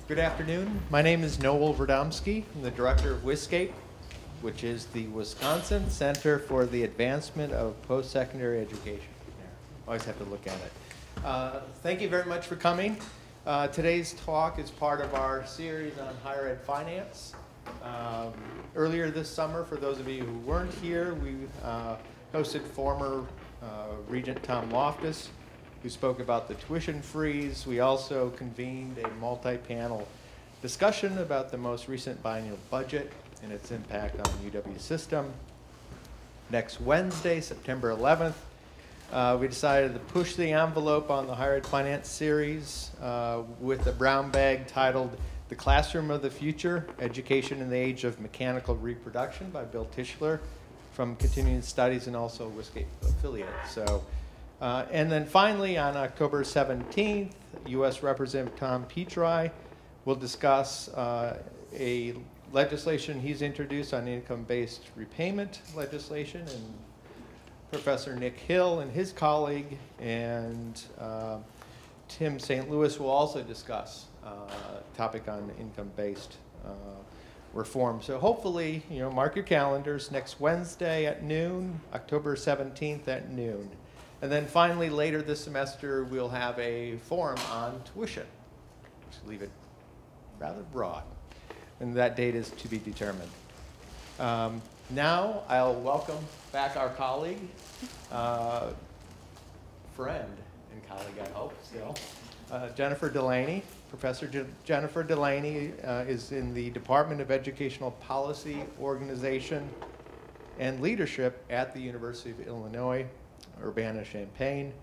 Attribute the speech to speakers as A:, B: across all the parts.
A: Good afternoon. My name is Noel Verdomsky. I'm the director of WISCAPE, which is the Wisconsin Center for the Advancement of Post-Secondary Education. Always have to look at it. Thank you very much for coming. Today's talk is part of our series on higher ed finance. Earlier this summer, for those of you who weren't here, we hosted former Regent Tom Loftus, who spoke about the tuition freeze. We also convened a multi-panel discussion about the most recent biennial budget and its impact on the UW system. Next Wednesday, September 11th, we decided to push the envelope on the higher ed finance series with a brown bag titled The Classroom of the Future, Education in the Age of Mechanical Reproduction by Bill Tischler from Continuing Studies and also WISCAPE affiliate. And then finally, on October 17th, U.S. Representative Tom Petri will discuss a legislation he's introduced on income-based repayment legislation, and Professor Nick Hill and his colleague and Tim St. Louis will also discuss a topic on income-based reform. So hopefully, mark your calendars, next Wednesday at noon, October 17th at noon. And then finally, later this semester, we'll have a forum on tuition. Just leave it rather broad. And that date is to be determined. Now, I'll welcome back our colleague, friend and colleague, I hope, still, Jennifer Delaney. Professor Jennifer Delaney is in the Department of Educational Policy, Organization, and Leadership at the University of Illinois, Urbana-Champaign,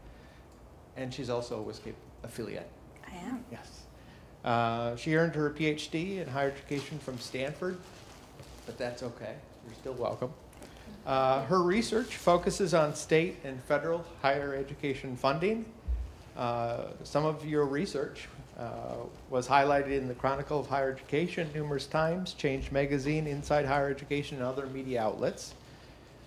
A: and she's also a WISCAPE affiliate.
B: I am.
A: Yes. She earned her PhD in higher education from Stanford, but that's okay. You're still welcome. Her research focuses on state and federal higher education funding. Some of your research was highlighted in the Chronicle of Higher Education numerous times, Change Magazine, Inside Higher Education, and other media outlets.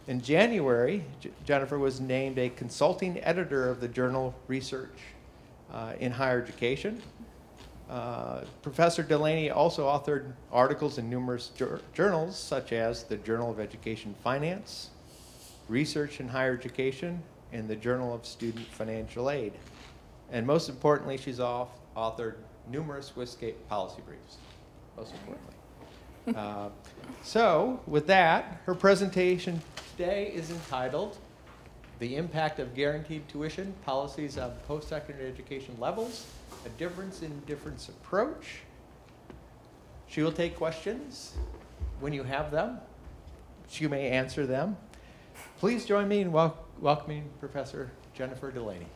A: In January, Jennifer was named a consulting editor of the journal Research in Higher Education. Professor Delaney also authored articles in numerous journals, such as the Journal of Education Finance, Research in Higher Education, and the Journal of Student Financial Aid. And most importantly, she's authored numerous WISCAPE policy briefs, most importantly. So, with that, her presentation today is entitled The Impact of Guaranteed Tuition Policies on Post-Secondary Education Levels, a Difference Approach. She will take questions when you have them. She may answer them. Please join me in welcoming Professor Jennifer Delaney.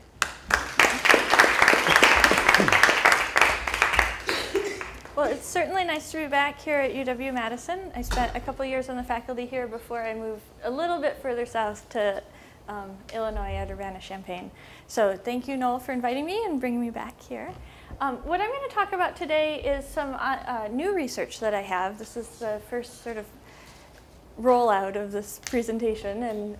B: Well, it's certainly nice to be back here at UW-Madison. I spent a couple years on the faculty here before I moved a little bit further south to Illinois at Urbana-Champaign. So thank you, Noel, for inviting me and bringing me back here. What I'm going to talk about today is some new research that I have. This is the first sort of rollout of this presentation. And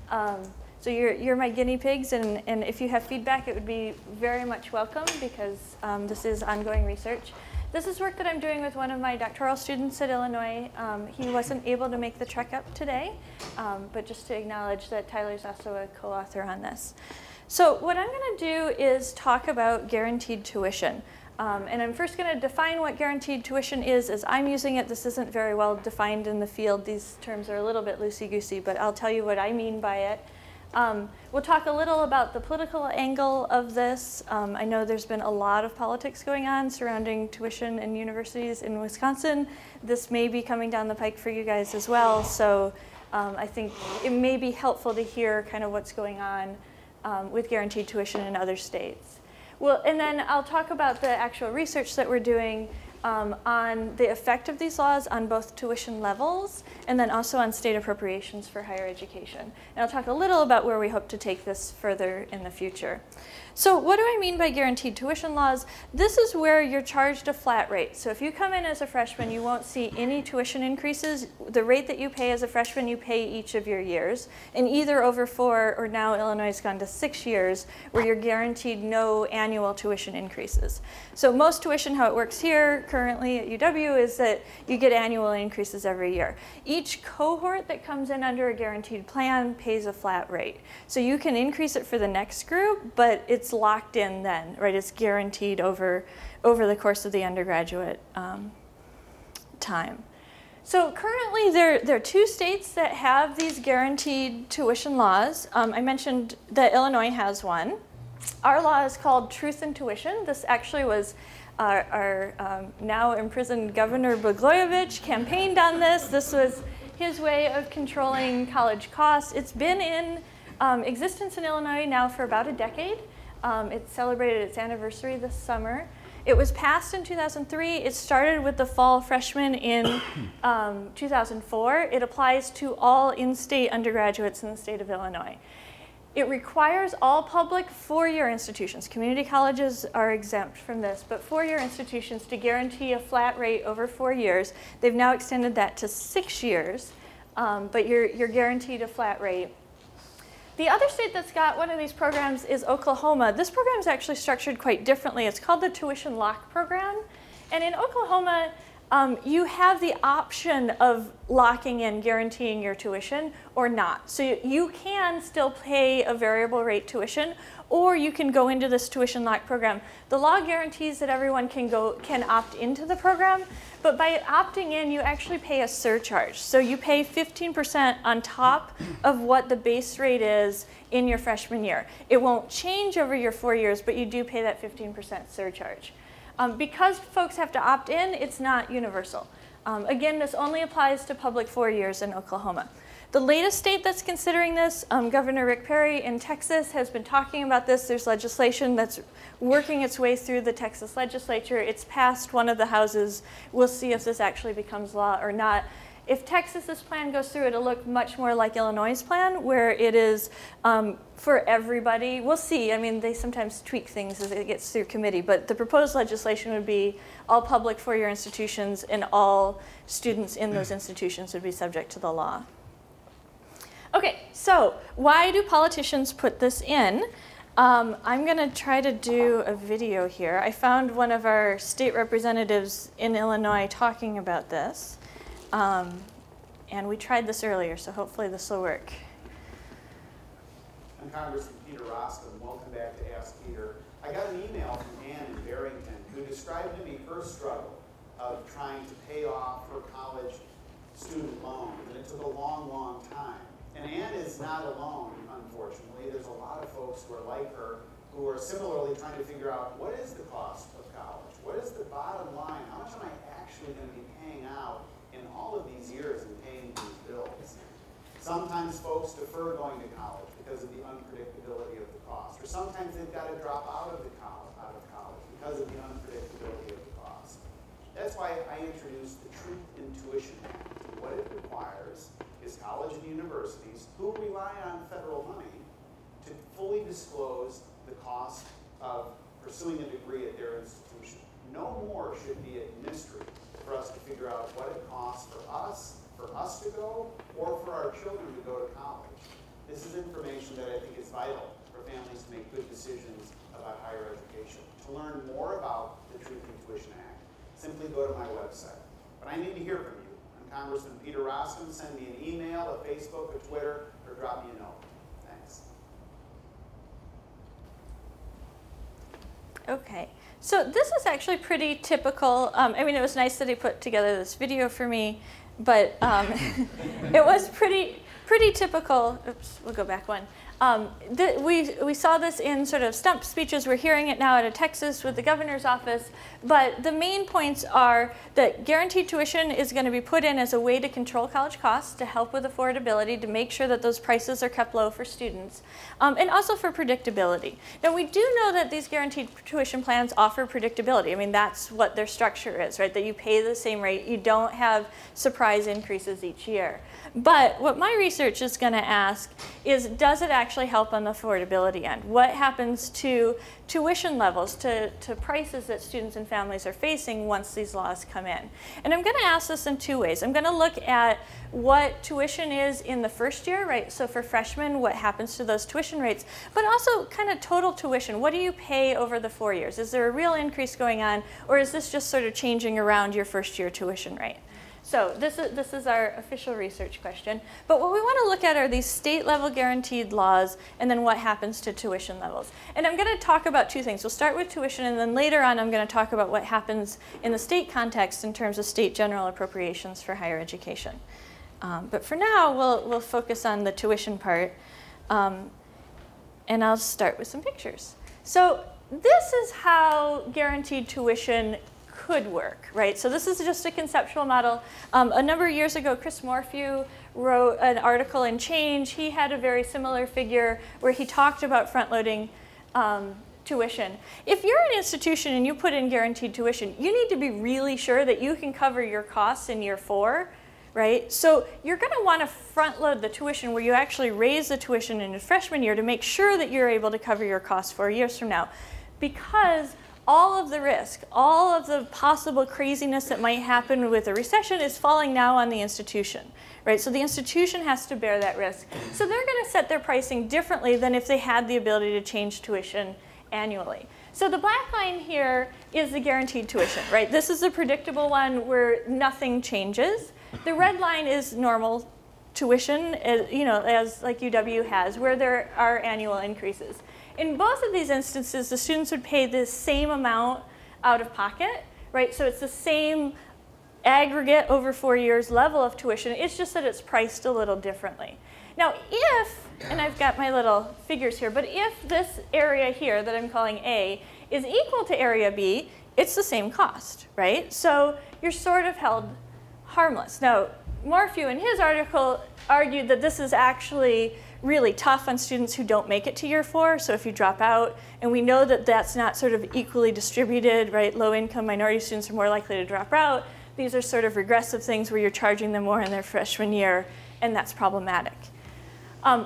B: so you're my guinea pigs, and if you have feedback, it would be very much welcome because this is ongoing research. This is work that I'm doing with one of my doctoral students at Illinois. He wasn't able to make the trek up today, but just to acknowledge that Tyler's also a co-author on this. So what I'm going to do is talk about guaranteed tuition. And I'm first going to define what guaranteed tuition is as I'm using it. This isn't very well defined in the field. These terms are a little bit loosey-goosey, but I'll tell you what I mean by it. We'll talk a little about the political angle of this. I know there's been a lot of politics going on surrounding tuition in universities in Wisconsin. This may be coming down the pike for you guys as well, so I think it may be helpful to hear kind of what's going on with guaranteed tuition in other states. Well, and then I'll talk about the actual research that we're doing on the effect of these laws on both tuition levels and then also on state appropriations for higher education. And I'll talk a little about where we hope to take this further in the future. So what do I mean by guaranteed tuition laws? This is where you're charged a flat rate. So if you come in as a freshman, you won't see any tuition increases. The rate that you pay as a freshman, you pay each of your years. And either over 4 or now Illinois has gone to 6 years where you're guaranteed no annual tuition increases. So most tuition, how it works here currently at UW, is that you get annual increases every year. Each cohort that comes in under a guaranteed plan pays a flat rate. So you can increase it for the next group, but it's locked in then, right? It's guaranteed over the course of the undergraduate time. So currently there are 2 states that have these guaranteed tuition laws. I mentioned that Illinois has one. Our law is called Truth in Tuition. This actually was our now imprisoned Governor Blagojevich campaigned on this. This was his way of controlling college costs. It's been in existence in Illinois now for about a decade. It celebrated its anniversary this summer. It was passed in 2003. It started with the fall freshmen in 2004. It applies to all in-state undergraduates in the state of Illinois. It requires all public 4-year institutions. Community colleges are exempt from this, but 4-year institutions to guarantee a flat rate over 4 years. They've now extended that to 6 years, but you're guaranteed a flat rate. The other state that's got one of these programs is Oklahoma. This program is actually structured quite differently. It's called the Tuition Lock Program. And in Oklahoma, you have the option of locking in, guaranteeing your tuition or not. So you can still pay a variable rate tuition, or you can go into this tuition lock program. The law guarantees that everyone can opt into the program, but by opting in, you actually pay a surcharge. So you pay 15% on top of what the base rate is in your freshman year. It won't change over your 4 years, but you do pay that 15% surcharge. Because folks have to opt in, it's not universal. Again, this only applies to public 4 years in Oklahoma. The latest state that's considering this, Governor Rick Perry in Texas has been talking about this. There's legislation that's working its way through the Texas legislature. It's passed one of the houses. We'll see if this actually becomes law or not. If Texas's plan goes through, it'll look much more like Illinois' plan, where it is for everybody. We'll see. I mean, they sometimes tweak things as it gets through committee, but the proposed legislation would be all public 4-year institutions and all students in those institutions would be subject to the law. Okay, so why do politicians put this in? I'm going to try to do a video here. I found one of our state representatives in Illinois talking about this. And we tried this earlier, so hopefully this will work.
C: I'm Congressman Peter Rostam. Welcome back to Ask Peter. I got an email from Ann in Barrington who described to me her struggle of trying to pay off her college student loan, and it took a long, long time. And Ann is not alone, unfortunately. There's a lot of folks who are like her who are similarly trying to figure out what is the cost of college? What is the bottom line? How much am I actually going to be paying out in all of these years and paying these bills? Sometimes folks defer going to college because of the unpredictability of the cost, or sometimes they've got to drop out of college because of the unpredictability of the cost. That's why I introduced the Truth in Tuition Act. What it requires is colleges and universities who rely on federal money to fully disclose the cost of pursuing a degree at their institution. No more should be a mystery for us to figure out what it costs for us to go, or for our children to go to college. This is information that I think is vital for families to make good decisions about higher education. To learn more about the Truth in Tuition Act, simply go to my website. But I need to hear from you. I'm Congressman Peter Rostam. Send me an email, a Facebook, a Twitter, or drop me a note. Thanks.
B: Okay, so this is actually pretty typical. I mean, it was nice that he put together this video for me, but it was pretty typical. Oops, we'll go back one. We saw this in sort of stump speeches. We're hearing it now out of Texas with the governor's office. But the main points are that guaranteed tuition is going to be put in as a way to control college costs, to help with affordability, to make sure that those prices are kept low for students, and also for predictability. Now, we do know that these guaranteed tuition plans offer predictability. I mean, that's what their structure is, right? That you pay the same rate. You don't have surprise increases each year. But what my research is going to ask is, does it actually actually help on the affordability end? What happens to tuition levels, to prices that students and families are facing once these laws come in? And I'm going to ask this in two ways. I'm going to look at what tuition is in the first year, right? So for freshmen, what happens to those tuition rates? But also kind of total tuition. What do you pay over the 4 years? Is there a real increase going on, or is this just sort of changing around your first year tuition rate? So this is our official research question. But what we want to look at are these state level guaranteed laws and then what happens to tuition levels. And I'm going to talk about two things. We'll start with tuition, and then later on I'm going to talk about what happens in the state context in terms of state general appropriations for higher education. But for now, we'll focus on the tuition part. And I'll start with some pictures. So this is how guaranteed tuition could work, right? So this is just a conceptual model. A number of years ago, Chris Morphew wrote an article in Change. He had a very similar figure where he talked about front-loading tuition. If you're an institution and you put in guaranteed tuition, you need to be really sure that you can cover your costs in year 4, right? So you're going to want to front-load the tuition where you actually raise the tuition in your freshman year to make sure that you're able to cover your costs 4 years from now, because all of the risk, all of the possible craziness that might happen with a recession is falling now on the institution, right? So the institution has to bear that risk. So they're going to set their pricing differently than if they had the ability to change tuition annually. So the black line here is the guaranteed tuition, right? This is the predictable one where nothing changes. The red line is normal tuition, as like UW has, where there are annual increases. In both of these instances, the students would pay the same amount out of pocket, right? So it's the same aggregate over 4 years level of tuition. It's just that it's priced a little differently. Now, if, and I've got my little figures here, but if this area here that I'm calling A is equal to area B, it's the same cost, right? So you're sort of held harmless. Now, Morphew in his article argued that this is actually really tough on students who don't make it to year 4. So if you drop out, and we know that that's not sort of equally distributed, right? Low-income minority students are more likely to drop out. These are sort of regressive things where you're charging them more in their freshman year, and that's problematic.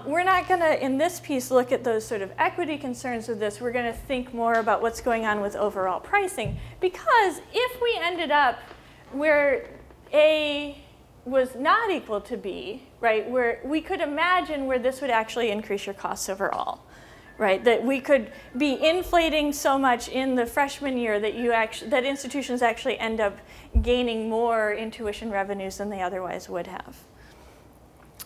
B: We're not going to, in this piece, look at those sort of equity concerns with this. We're going to think more about what's going on with overall pricing, because if we ended up where A was not equal to B, right, where we could imagine where this would actually increase your costs overall, right? That we could be inflating so much in the freshman year that that institutions actually end up gaining more in tuition revenues than they otherwise would have.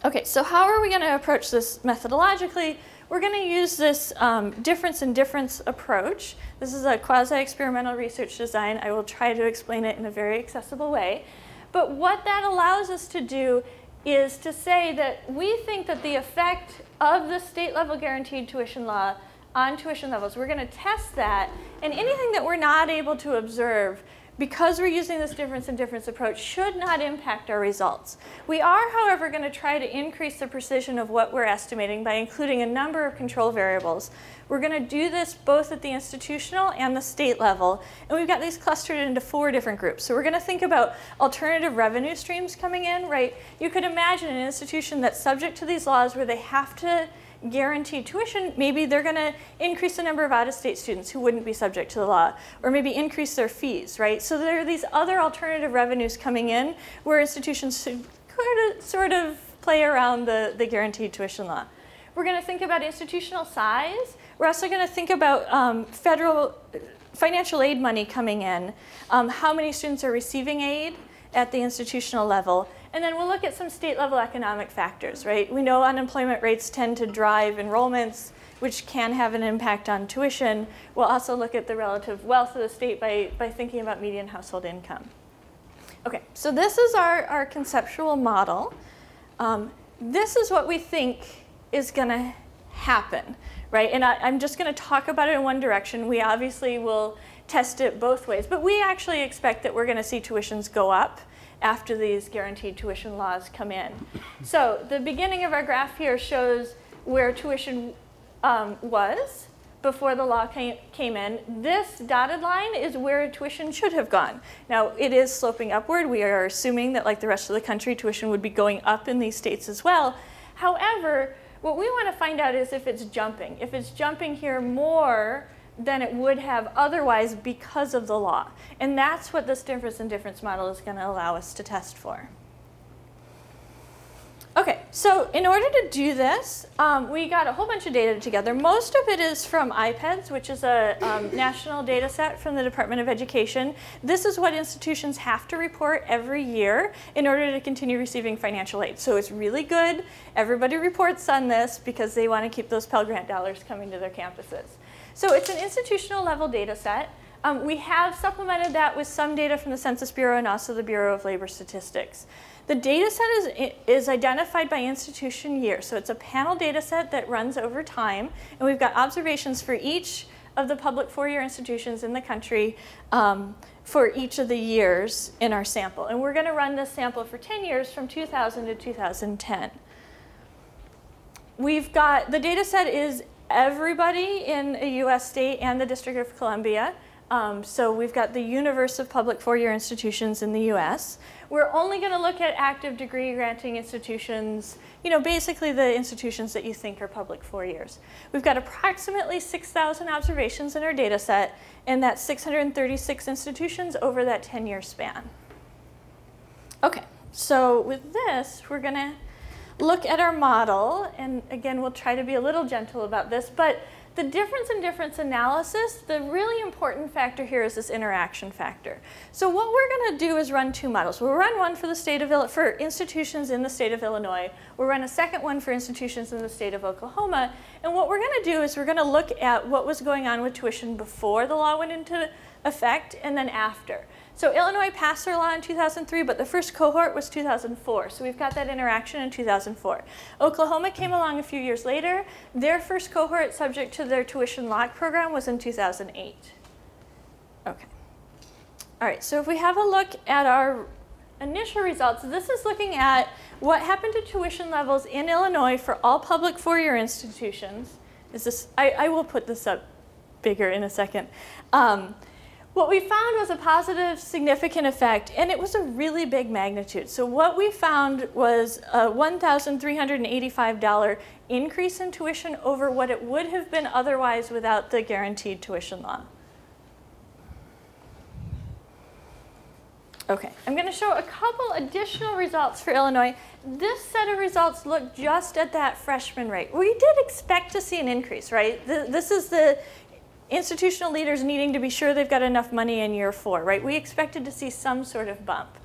B: Okay, so how are we going to approach this methodologically? We're going to use this difference in difference approach. This is a quasi-experimental research design. I will try to explain it in a very accessible way. But what that allows us to do is to say that we think that the effect of the state-level guaranteed tuition law on tuition levels, we're going to test that, and anything that we're not able to observe, because we're using this difference in difference approach, should not impact our results. We are, however, going to try to increase the precision of what we're estimating by including a number of control variables. We're going to do this both at the institutional and the state level, and we've got these clustered into 4 different groups. So we're going to think about alternative revenue streams coming in, right? You could imagine an institution that's subject to these laws where they have to guarantee tuition. Maybe they're going to increase the number of out-of-state students who wouldn't be subject to the law, or maybe increase their fees, right? So there are these other alternative revenues coming in where institutions should sort of play around the guaranteed tuition law. We're going to think about institutional size. We're also going to think about federal financial aid money coming in, how many students are receiving aid at the institutional level, and then we'll look at some state-level economic factors, right? We know unemployment rates tend to drive enrollments, which can have an impact on tuition. We'll also look at the relative wealth of the state by thinking about median household income. Okay, so this is our conceptual model. This is what we think is going to happen, right? And I'm just going to talk about it in one direction. We obviously will test it both ways, but we actually expect that we're going to see tuitions go up after these guaranteed tuition laws come in. So the beginning of our graph here shows where tuition was before the law came in. This dotted line is where tuition should have gone. Now, it is sloping upward. We are assuming that, like the rest of the country, tuition would be going up in these states as well. However, What we want to find out is if it's jumping. If it's jumping here more than it would have otherwise because of the law. And that's what this difference in difference model is going to allow us to test for. Okay, so in order to do this, we got a whole bunch of data together. Most of it is from IPEDS, which is a national data set from the Department of Education. This is what institutions have to report every year in order to continue receiving financial aid. So it's really good. Everybody reports on this because they want to keep those Pell Grant dollars coming to their campuses. So it's an institutional level data set. We have supplemented that with some data from the Census Bureau and also the Bureau of Labor Statistics. The data set is identified by institution year. So it's a panel data set that runs over time. And we've got observations for each of the public four-year institutions in the country for each of the years in our sample. And we're going to run this sample for 10 years from 2000 to 2010. We've got, the data set is everybody in a US state and the District of Columbia. So we've got the universe of public four-year institutions in the US. We're only going to look at active degree granting institutions, you know, basically the institutions that you think are public 4 years. We've got approximately 6,000 observations in our data set, and that's 636 institutions over that 10-year span. Okay, so with this, we're going to look at our model, and again, we'll try to be a little gentle about this, but the difference in difference analysis, the really important factor here is this interaction factor. So what we're going to do is run two models. We'll run one for the state of for institutions in the state of Illinois. We'll run a second one for institutions in the state of Oklahoma. And what we're going to do is we're going to look at what was going on with tuition before the law went into effect and then after. So Illinois passed their law in 2003, but the first cohort was 2004. So we've got that interaction in 2004. Oklahoma came along a few years later. Their first cohort subject to their tuition lock program was in 2008. Okay. All right, so if we have a look at our initial results, this is looking at what happened to tuition levels in Illinois for all public four-year institutions. I will put this up bigger in a second. What we found was a positive, significant effect, and it was a really big magnitude. So what we found was a $1,385 increase in tuition over what it would have been otherwise without the guaranteed tuition law. Okay, I'm going to show a couple additional results for Illinois. This set of results look just at that freshman rate. We did expect to see an increase, right? This is the institutional leaders needing to be sure they've got enough money in year 4, right? We expected to see some sort of bump.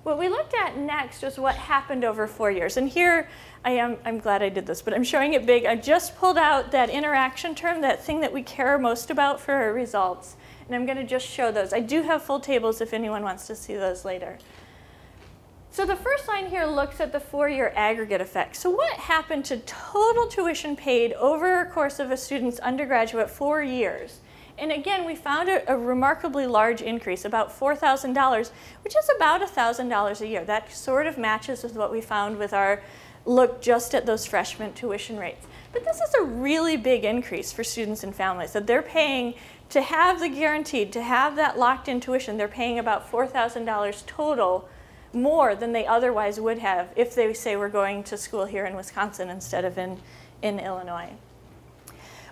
B: What we looked at next was what happened over 4 years. And here, I'm glad I did this, but I'm showing it big. I just pulled out that interaction term, that thing that we care most about for our results. And I'm going to just show those. I do have full tables if anyone wants to see those later. So the first line here looks at the 4-year aggregate effect. So what happened to total tuition paid over a course of a student's undergraduate 4 years? And again, we found a remarkably large increase, about $4,000, which is about $1,000 a year. That sort of matches with what we found with our look just at those freshman tuition rates. But this is a really big increase for students and families, that they're paying to have the guaranteed, to have that locked-in tuition, they're paying about $4,000 total more than they otherwise would have if they say we're going to school here in Wisconsin instead of in Illinois.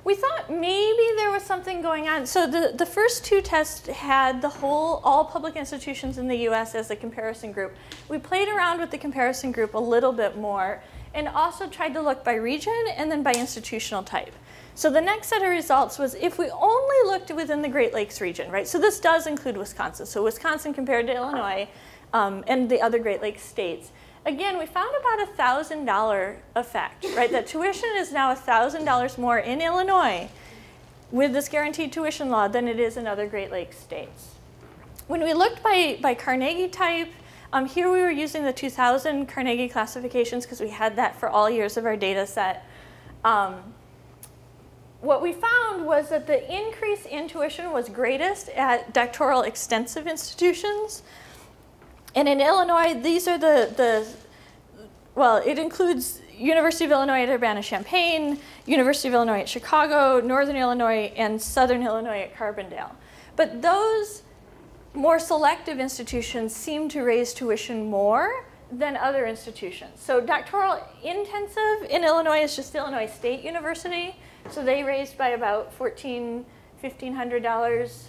B: We thought maybe there was something going on. So the first two tests had all public institutions in the US as a comparison group. We played around with the comparison group a little bit more and also tried to look by region and then by institutional type. So the next set of results was if we only looked within the Great Lakes region, right? So this does include Wisconsin. So Wisconsin compared to Illinois and the other Great Lakes states. Again, we found about a $1,000 effect, right? That tuition is now $1,000 more in Illinois with this guaranteed tuition law than it is in other Great Lakes states. When we looked by Carnegie type, here we were using the 2000 Carnegie classifications because we had that for all years of our data set. What we found was that the increase in tuition was greatest at doctoral extensive institutions. And in Illinois, these are well, it includes University of Illinois at Urbana-Champaign, University of Illinois at Chicago, Northern Illinois, and Southern Illinois at Carbondale. But those more selective institutions seem to raise tuition more than other institutions. So doctoral intensive in Illinois is just Illinois State University. So they raised by about $1,500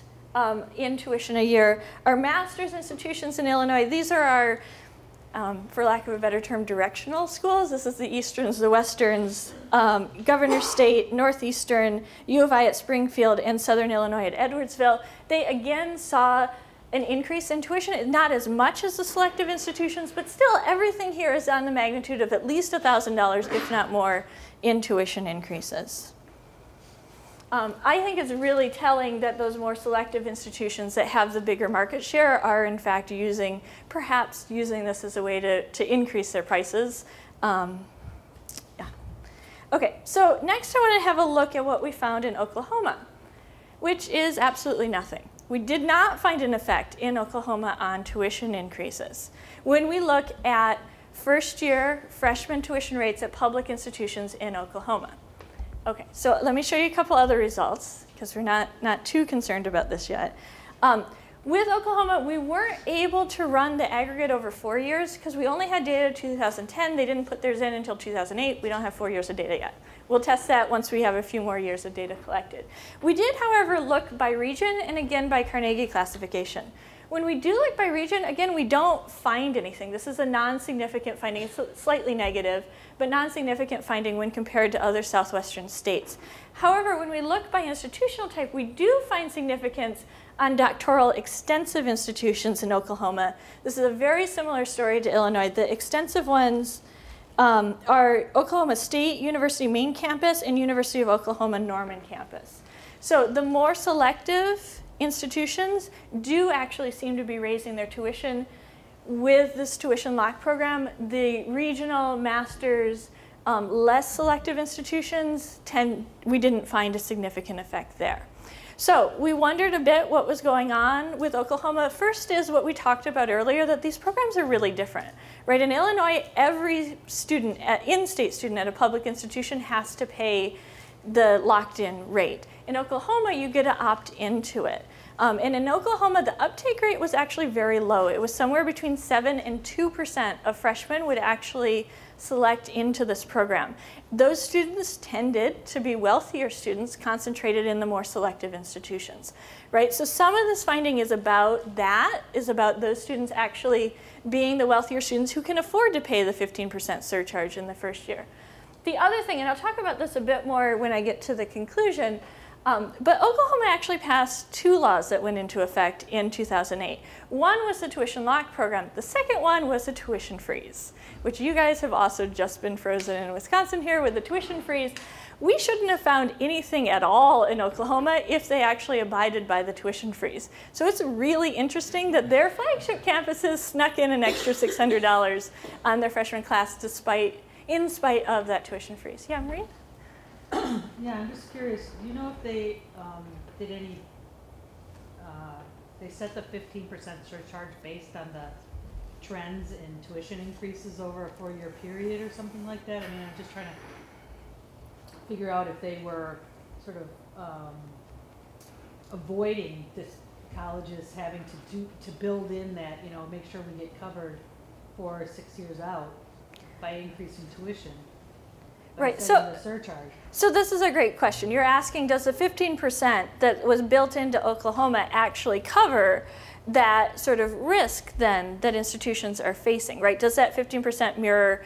B: in tuition a year. Our master's institutions in Illinois, these are our, for lack of a better term, directional schools. This is the Easterns, the Westerns, Governor State, Northeastern, U of I at Springfield, and Southern Illinois at Edwardsville. They again saw an increase in tuition, not as much as the selective institutions, but still everything here is on the magnitude of at least $1,000, if not more, in tuition increases. I think it's really telling that those more selective institutions that have the bigger market share are in fact perhaps using this as a way to increase their prices. Yeah. Okay, so next I want to have a look at what we found in Oklahoma, which is absolutely nothing. We did not find an effect in Oklahoma on tuition increases. When we look at first-year freshman tuition rates at public institutions in Oklahoma. Okay, so let me show you a couple other results, because we're not too concerned about this yet. With Oklahoma, we weren't able to run the aggregate over 4 years, because we only had data 2010. They didn't put theirs in until 2008. We don't have 4 years of data yet. We'll test that once we have a few more years of data collected. We did, however, look by region and again by Carnegie classification. When we do look by region, again, we don't find anything. This is a non-significant finding. It's slightly negative, but non-significant finding when compared to other southwestern states. However, when we look by institutional type, we do find significance on doctoral extensive institutions in Oklahoma. This is a very similar story to Illinois. The extensive ones are Oklahoma State University main campus and University of Oklahoma Norman campus. So the more selective institutions do actually seem to be raising their tuition with this tuition lock program. The regional masters, less selective institutions, we didn't find a significant effect there. So we wondered a bit what was going on with Oklahoma. First is what we talked about earlier, that these programs are really different. Right? In Illinois, every student, in-state student at a public institution has to pay the locked-in rate. In Oklahoma, you get to opt into it. And in Oklahoma, the uptake rate was actually very low. It was somewhere between 7 and 2% of freshmen would actually select into this program. Those students tended to be wealthier students concentrated in the more selective institutions, right? So some of this finding is about those students actually being the wealthier students who can afford to pay the 15% surcharge in the first year. The other thing, and I'll talk about this a bit more when I get to the conclusion, but Oklahoma actually passed 2 laws that went into effect in 2008. One was the tuition lock program. The second one was the tuition freeze, which you guys have also just been frozen in Wisconsin here with the tuition freeze. We shouldn't have found anything at all in Oklahoma if they actually abided by the tuition freeze. So it's really interesting that their flagship campuses snuck in an extra $600 on their freshman class in spite of that tuition freeze. Yeah, Maureen?
D: Yeah, I'm just curious. Do you know if they did any? They set the 15% surcharge based on the trends in tuition increases over a 4-year period or something like that. I mean, I'm just trying to figure out if they were sort of avoiding this colleges having to build in that, you know, make sure we get covered for 6 years out by increasing tuition.
B: Right, so this is a great question. You're asking, does the 15% that was built into Oklahoma actually cover that sort of risk then that institutions are facing, right? Does that 15% mirror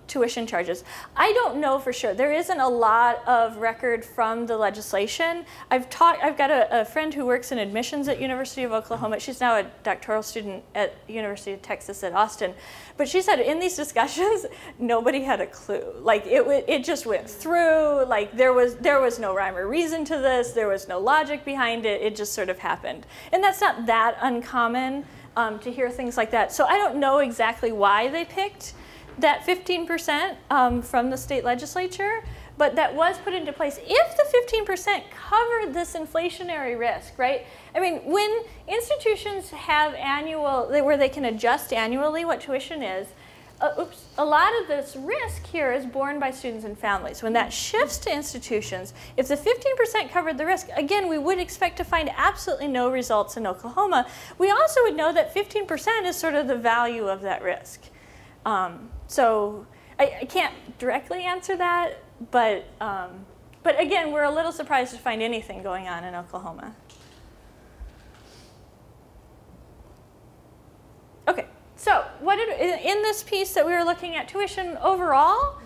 B: tuition charges? I don't know for sure. There isn't a lot of record from the legislation. I've got a friend who works in admissions at University of Oklahoma. She's now a doctoral student at University of Texas at Austin. But she said in these discussions, nobody had a clue. Like it just went through. Like there was no rhyme or reason to this. There was no logic behind it. It just sort of happened. And that's not that uncommon to hear things like that. So I don't know exactly why they picked that 15% from the state legislature, but that was put into place. If the 15% covered this inflationary risk, right? I mean, when institutions have where they can adjust annually what tuition is, a lot of this risk here is borne by students and families. When that shifts to institutions, if the 15% covered the risk, again, we would expect to find absolutely no results in Oklahoma. We also would know that 15% is sort of the value of that risk. So I can't directly answer that, but again, we're a little surprised to find anything going on in Oklahoma. Okay, so in this piece that we were looking at tuition overall,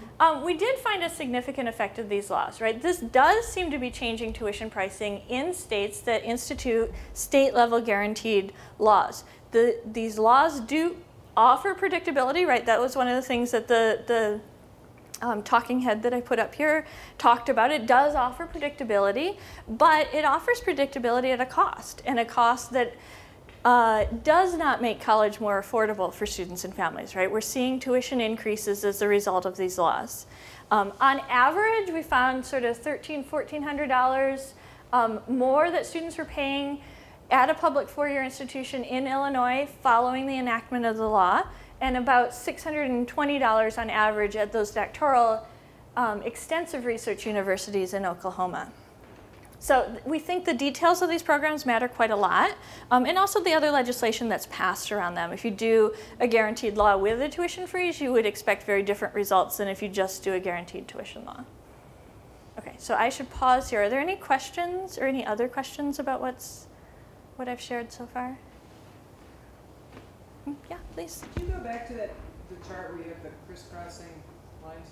B: we did find a significant effect of these laws, right? This does seem to be changing tuition pricing in states that institute state-level guaranteed laws. These laws do offer predictability, right? That was one of the things that the talking head that I put up here talked about. It does offer predictability, but it offers predictability at a cost, and a cost that does not make college more affordable for students and families, right? We're seeing tuition increases as a result of these laws. On average, we found sort of $1,300, $1,400 more that students were paying at a public four-year institution in Illinois following the enactment of the law, and about $620 on average at those doctoral extensive research universities in Oklahoma. So we think the details of these programs matter quite a lot, and also the other legislation that's passed around them. If you do a guaranteed law with a tuition freeze, you would expect very different results than if you just do a guaranteed tuition law. Okay, so I should pause here. Are there any questions or any other questions about what I've shared so far? Yeah, please.
E: Could you go back to the chart where you have the crisscrossing lines?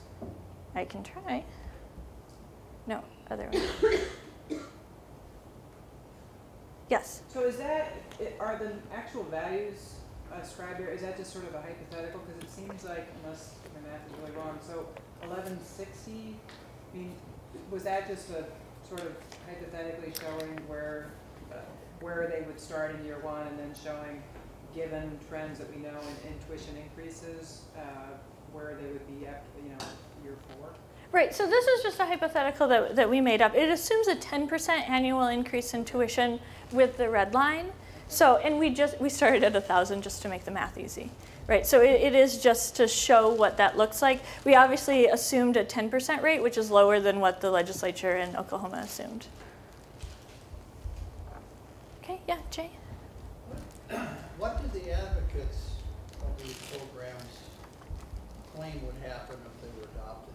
B: I can try. No, other one. Yes.
E: So are the actual values ascribed here, is that just sort of a hypothetical? Because it seems like, unless my math is really wrong, so 1160, I mean, was that just a sort of hypothetically showing where they would start in year one, and then showing, given trends that we know in tuition increases, where they would be after, year four?
B: Right, so this is just a hypothetical that we made up. It assumes a 10% annual increase in tuition with the red line. So, and we started at 1,000 just to make the math easy, right? So it is just to show what that looks like. We obviously assumed a 10% rate, which is lower than what the legislature in Oklahoma assumed. Okay, yeah, Jay?
F: What did the advocates of these programs claim would happen if they were adopted?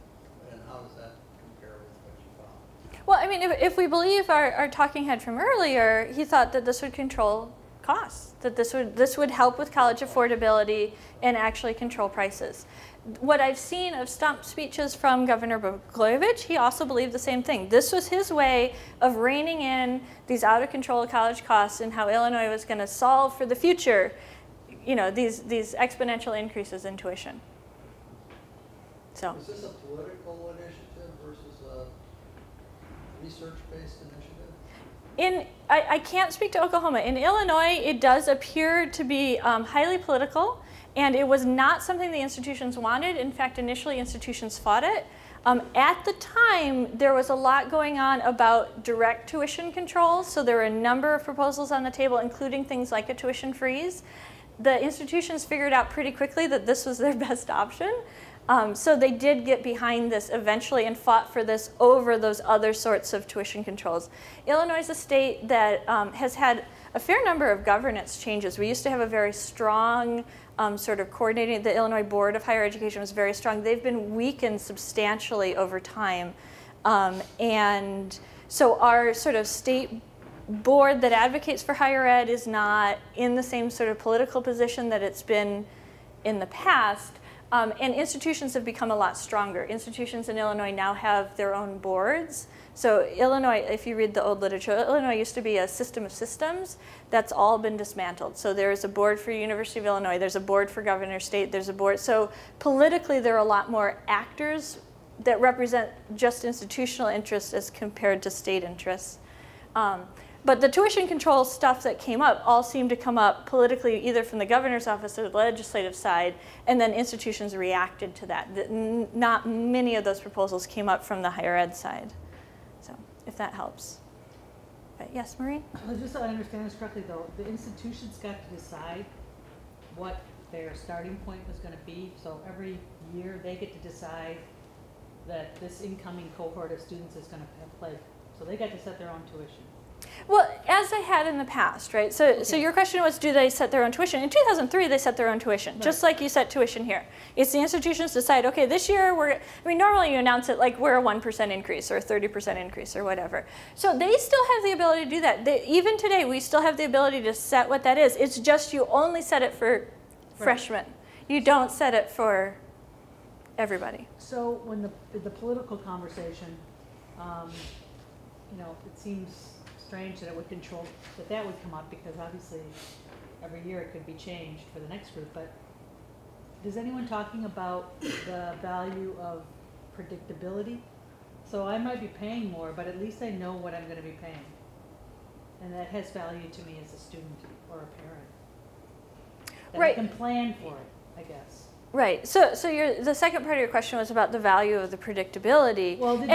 F: And how does that compare with what you found?
B: Well, I mean, if we believe our talking head from earlier, he thought that this would control costs, that this would help with college affordability and actually control prices. What I've seen of stump speeches from Governor Blagojevich, he also believed the same thing. This was his way of reining in these out-of-control college costs and how Illinois was going to solve for the future, these exponential increases in tuition. So.
F: Is this a political initiative versus a research-based initiative?
B: I can't speak to Oklahoma. In Illinois, it does appear to be highly political, and it was not something the institutions wanted. In fact, initially institutions fought it. At the time, there was a lot going on about direct tuition controls, so there were a number of proposals on the table, including things like a tuition freeze. The institutions figured out pretty quickly that this was their best option. So they did get behind this eventually and fought for this over those other sorts of tuition controls. Illinois is a state that has had a fair number of governance changes. We used to have a very strong sort of coordinating, the Illinois Board of Higher Education was very strong. They've been weakened substantially over time. And so our sort of state board that advocates for higher ed is not in the same sort of political position that it's been in the past. And institutions have become a lot stronger. Institutions in Illinois now have their own boards. So Illinois, if you read the old literature, Illinois used to be a system of systems. That's all been dismantled. So there's a board for University of Illinois. There's a board for Governor State. There's a board. So politically, there are a lot more actors that represent just institutional interests as compared to state interests. But the tuition control stuff that came up all seemed to come up politically either from the governor's office or the legislative side, and then institutions reacted to that. Not many of those proposals came up from the higher ed side. So if that helps. But yes, Maureen?
D: Well, just so I understand this correctly though, the institutions got to decide what their starting point was going to be. So every year they get to decide that this incoming cohort of students is going to pay. So they got to set their own tuition.
B: Well, as I had in the past, right? So your question was, do they set their own tuition? In 2003, they set their own tuition, just like you set tuition here. It's the institutions decide, okay, this year normally you announce it like we're a 1% increase or a 30% increase or whatever. So they still have the ability to do that. Even today, we still have the ability to set what that is. It's just you only set it for freshmen. You don't set it for everybody.
D: So when the political conversation, you know, it seems strange that it would that would come up, because obviously every year it could be changed for the next group. But is anyone talking about the value of predictability? So I might be paying more, but at least I know what I'm going to be paying, and that has value to me as a student or a parent. That I can plan for it, I guess.
B: Right. So the second part of your question was about the value of the predictability.
D: Well, did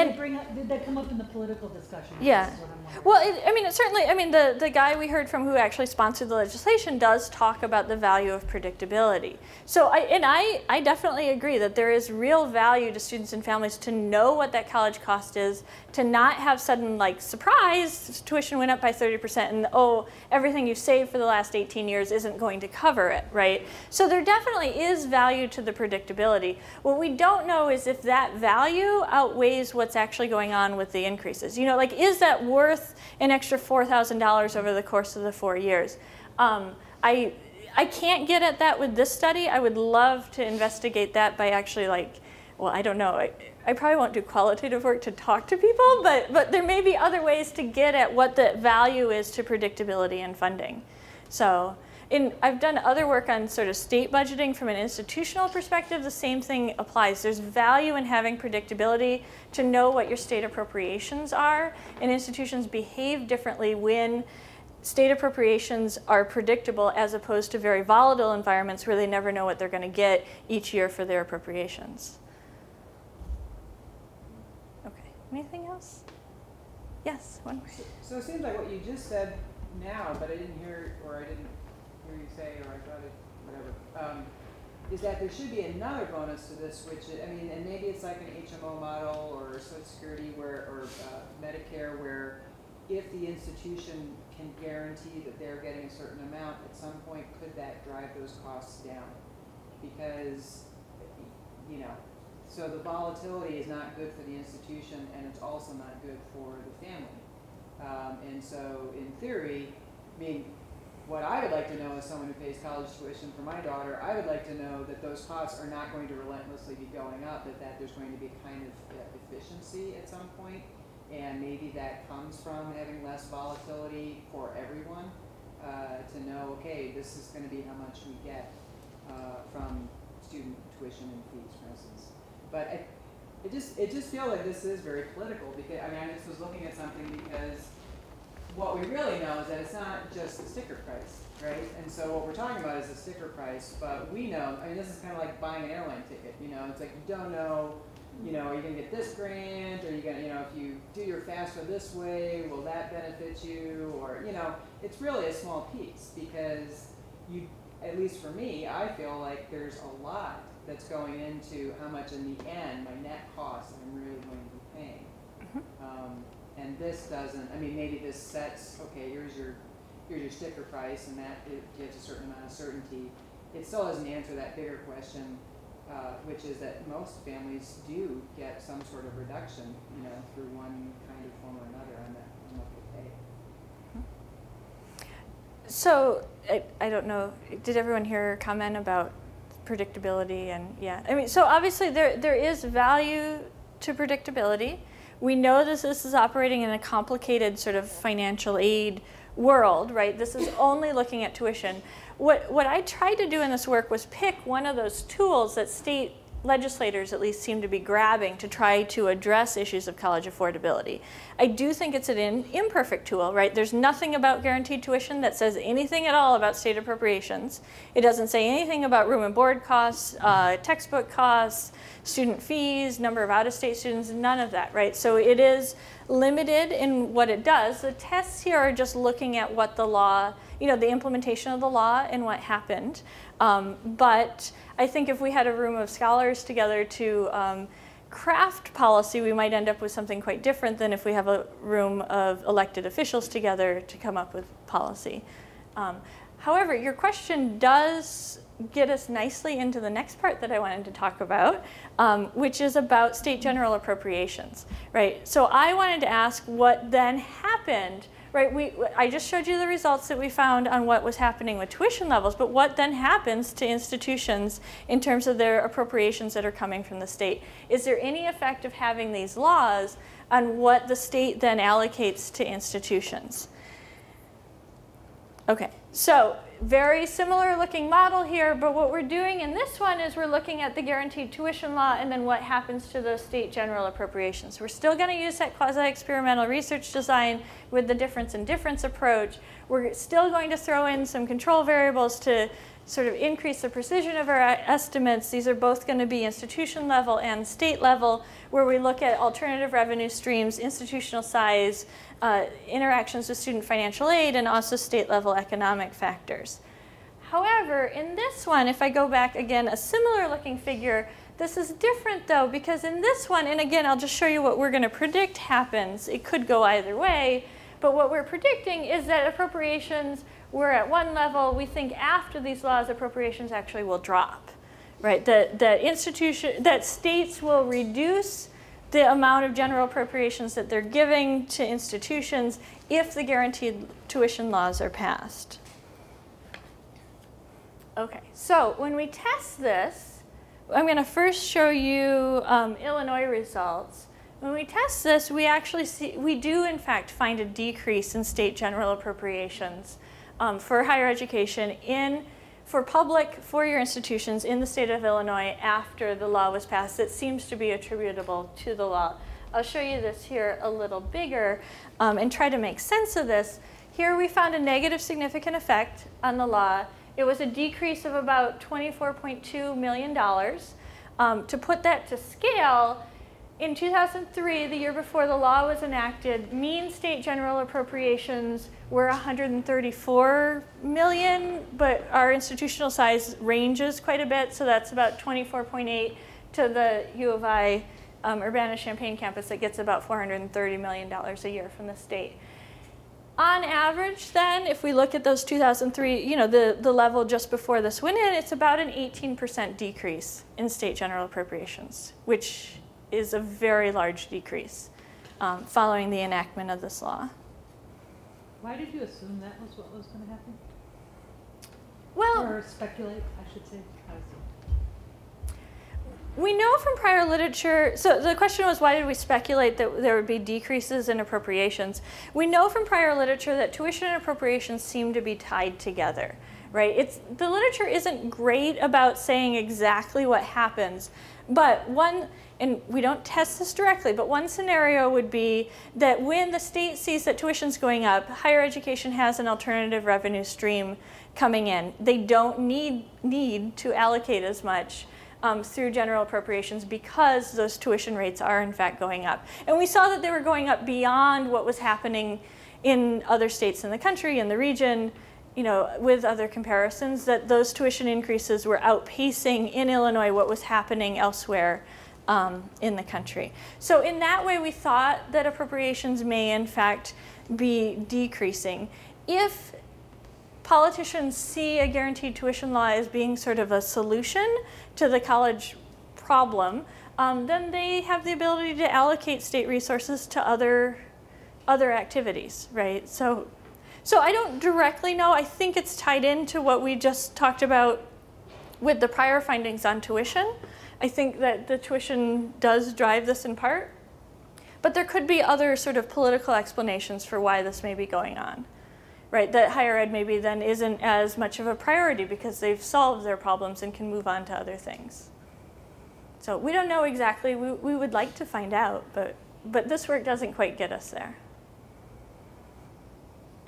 D: that come up in the political discussion?
B: Yeah. Well, the guy we heard from who actually sponsored the legislation does talk about the value of predictability. So I definitely agree that there is real value to students and families to know what that college cost is, to not have sudden, like, surprise, tuition went up by 30% and, oh, everything you saved for the last 18 years isn't going to cover it, right? So there definitely is value to the predictability. What we don't know is if that value outweighs what's actually going on with the increases. You know, like, is that worth an extra $4,000 over the course of the 4 years? I can't get at that with this study. I would love to investigate that by actually, like, well, I don't know. I probably won't do qualitative work to talk to people, but there may be other ways to get at what the value is to predictability and funding. So I've done other work on sort of state budgeting from an institutional perspective. The same thing applies. There's value in having predictability to know what your state appropriations are, and institutions behave differently when state appropriations are predictable as opposed to very volatile environments where they never know what they're going to get each year for their appropriations. Okay, anything else? Yes, one more.
E: So it seems like what you just said now, but I didn't hear, or I didn't hear you say, or I thought it, whatever, is that there should be another bonus to this, which, I mean, and maybe it's like an HMO model or Social Security or Medicare, where if the institution can guarantee that they're getting a certain amount, at some point could that drive those costs down? Because, you know, so the volatility is not good for the institution, and it's also not good for the family. And so in theory, I mean, what I would like to know as someone who pays college tuition for my daughter, I would like to know that those costs are not going to relentlessly be going up, that there's going to be kind of efficiency at some point, and maybe that comes from having less volatility for everyone, to know, okay, this is going to be how much we get from student tuition and fees, for instance. But it just feels like this is very political, because, I mean, I just was looking at something because what we really know is that it's not just the sticker price, right? And so what we're talking about is the sticker price, but we know, I mean, this is kind of like buying an airline ticket, you know, it's like you don't know, you know, are you going to get this grant, or are you going to, you know, if you do your FAFSA this way, will that benefit you, or, you know, it's really a small piece, because you, at least for me, I feel like there's a lot that's going into how much in the end, my net cost, I'm really going to be paying. And this doesn't, I mean, maybe this sets, okay, here's your sticker price, and that it gives a certain amount of certainty. It still doesn't answer that bigger question, which is that most families do get some sort of reduction, you know, through one kind of form or another on what they pay.
B: So I don't know, did everyone hear a comment about predictability? And yeah, I mean, so obviously there is value to predictability. We know this is operating in a complicated sort of financial aid world, right? This is only looking at tuition. What I tried to do in this work was pick one of those tools that state legislators at least seem to be grabbing to try to address issues of college affordability. I do think it's an imperfect tool, right? There's nothing about guaranteed tuition that says anything at all about state appropriations. It doesn't say anything about room and board costs, textbook costs, student fees, number of out-of-state students, none of that, right? So it is limited in what it does. The tests here are just looking at what the law, you know, the implementation of the law and what happened. But I think if we had a room of scholars together to craft policy, we might end up with something quite different than if we have a room of elected officials together to come up with policy. However, your question does get us nicely into the next part that I wanted to talk about, which is about state general appropriations, right? So I wanted to ask what then happened, right? I just showed you the results that we found on what was happening with tuition levels, but what then happens to institutions in terms of their appropriations that are coming from the state? Is there any effect of having these laws on what the state then allocates to institutions? Okay, so very similar looking model here, but what we're doing in this one is we're looking at the guaranteed tuition law and then what happens to the state general appropriations. We're still going to use that quasi-experimental research design with the difference in difference approach. We're still going to throw in some control variables to sort of increase the precision of our estimates. These are both going to be institution level and state level, where we look at alternative revenue streams, institutional size, interactions with student financial aid, and also state level economic factors. However, in this one, if I go back again, a similar looking figure, this is different though, because in this one, and again, I'll just show you what we're going to predict happens. It could go either way, but what we're predicting is that appropriations were at one level. We think after these laws, appropriations actually will drop, right? That states will reduce the amount of general appropriations that they're giving to institutions if the guaranteed tuition laws are passed. Okay, so when we test this, I'm going to first show you Illinois results. When we test this, we actually we do in fact find a decrease in state general appropriations for higher education for public four-year institutions in the state of Illinois after the law was passed. That seems to be attributable to the law. I'll show you this here a little bigger and try to make sense of this. Here we found a negative significant effect on the law. It was a decrease of about $24.2 million. To put that to scale, in 2003, the year before the law was enacted, mean state general appropriations were $134 million, but our institutional size ranges quite a bit, so that's about 24.8 to the U of I Urbana-Champaign campus that gets about $430 million a year from the state. On average then, if we look at those 2003, the level just before this went in, it's about an 18% decrease in state general appropriations, which is a very large decrease following the enactment of this law.
D: Why did you assume that was what was going to happen?
B: Well,
D: or speculate, I should say.
B: We know from prior literature, so the question was, why did we speculate that there would be decreases in appropriations? We know from prior literature that tuition and appropriations seem to be tied together, right? The literature isn't great about saying exactly what happens, but and we don't test this directly, but one scenario would be that when the state sees that tuition's going up, higher education has an alternative revenue stream coming in. They don't need to allocate as much through general appropriations because those tuition rates are in fact going up. And we saw that they were going up beyond what was happening in other states in the country, in the region, with other comparisons, that those tuition increases were outpacing in Illinois what was happening elsewhere in the country. So in that way, we thought that appropriations may in fact be decreasing. If politicians see a guaranteed tuition law as being sort of a solution to the college problem, then they have the ability to allocate state resources to other activities, right? So I don't directly know. I think it's tied into what we just talked about with the prior findings on tuition. I think that the tuition does drive this in part, but there could be other sort of political explanations for why this may be going on, right? That higher ed maybe then isn't as much of a priority because they've solved their problems and can move on to other things. So we don't know exactly. We would like to find out, but this work doesn't quite get us there.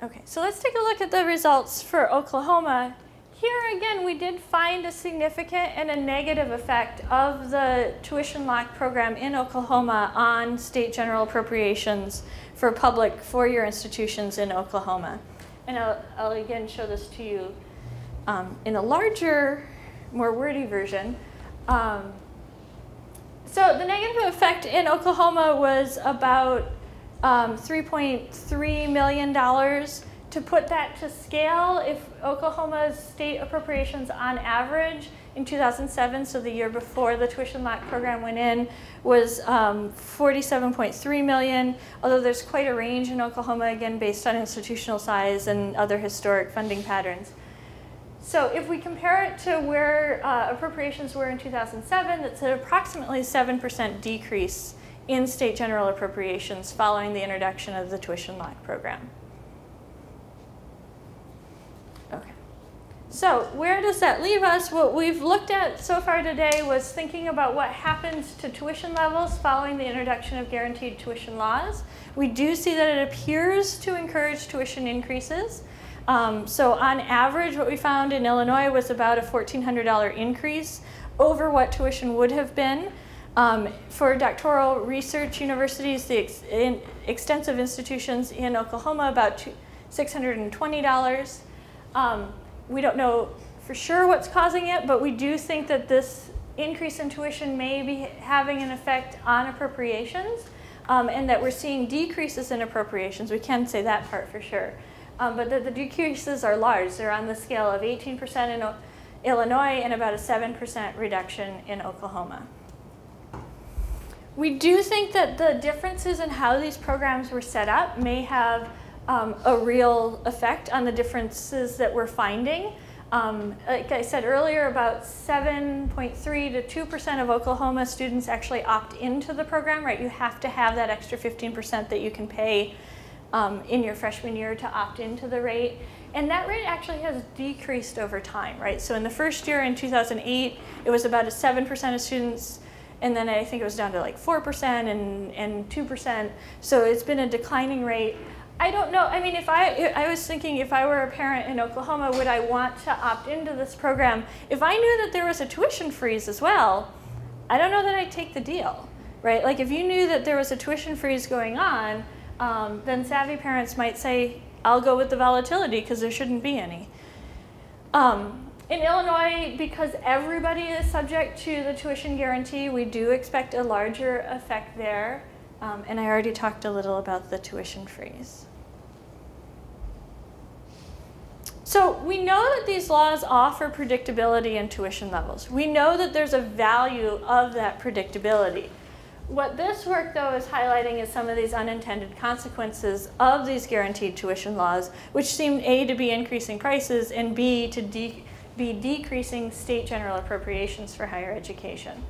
B: Okay, so let's take a look at the results for Oklahoma. Here again, we did find a significant and a negative effect of the tuition lock program in Oklahoma on state general appropriations for public four-year institutions in Oklahoma. And I'll again show this to you in a larger, more wordy version. So the negative effect in Oklahoma was about $3.3 million. To put that to scale, if Oklahoma's state appropriations on average in 2007, so the year before the tuition lock program went in, was $47.3 million, although there's quite a range in Oklahoma, again, based on institutional size and other historic funding patterns. So if we compare it to where appropriations were in 2007, that's an approximately 7% decrease in state general appropriations following the introduction of the tuition lock program. Okay. So where does that leave us? What we've looked at so far today was thinking about what happens to tuition levels following the introduction of guaranteed tuition laws. We do see that it appears to encourage tuition increases. So on average, what we found in Illinois was about a $1,400 increase over what tuition would have been. For doctoral research universities, the extensive institutions in Oklahoma, about $620. We don't know for sure what's causing it, but we do think that this increase in tuition may be having an effect on appropriations, and that we're seeing decreases in appropriations. We can say that part for sure. But the decreases are large. They're on the scale of 18% in Illinois and about a 7% reduction in Oklahoma. We do think that the differences in how these programs were set up may have a real effect on the differences that we're finding. Like I said earlier, about 7.3 to 2% of Oklahoma students actually opt into the program, right? You have to have that extra 15% that you can pay in your freshman year to opt into the rate. And that rate actually has decreased over time, right? So in the first year in 2008, it was about a 7% of students, and then I think it was down to like 4% and 2%. So it's been a declining rate. I don't know, I mean, if I was thinking if I were a parent in Oklahoma, would I want to opt into this program? If I knew that there was a tuition freeze as well, I don't know that I'd take the deal, right? Like if you knew that there was a tuition freeze going on, then savvy parents might say, I'll go with the volatility because there shouldn't be any. In Illinois, because everybody is subject to the tuition guarantee, we do expect a larger effect there. And I already talked a little about the tuition freeze. So we know that these laws offer predictability in tuition levels. We know that there's a value of that predictability. What this work, though, is highlighting is some of these unintended consequences of these guaranteed tuition laws, which seem A, to be increasing prices, and B, to be decreasing state general appropriations for higher education.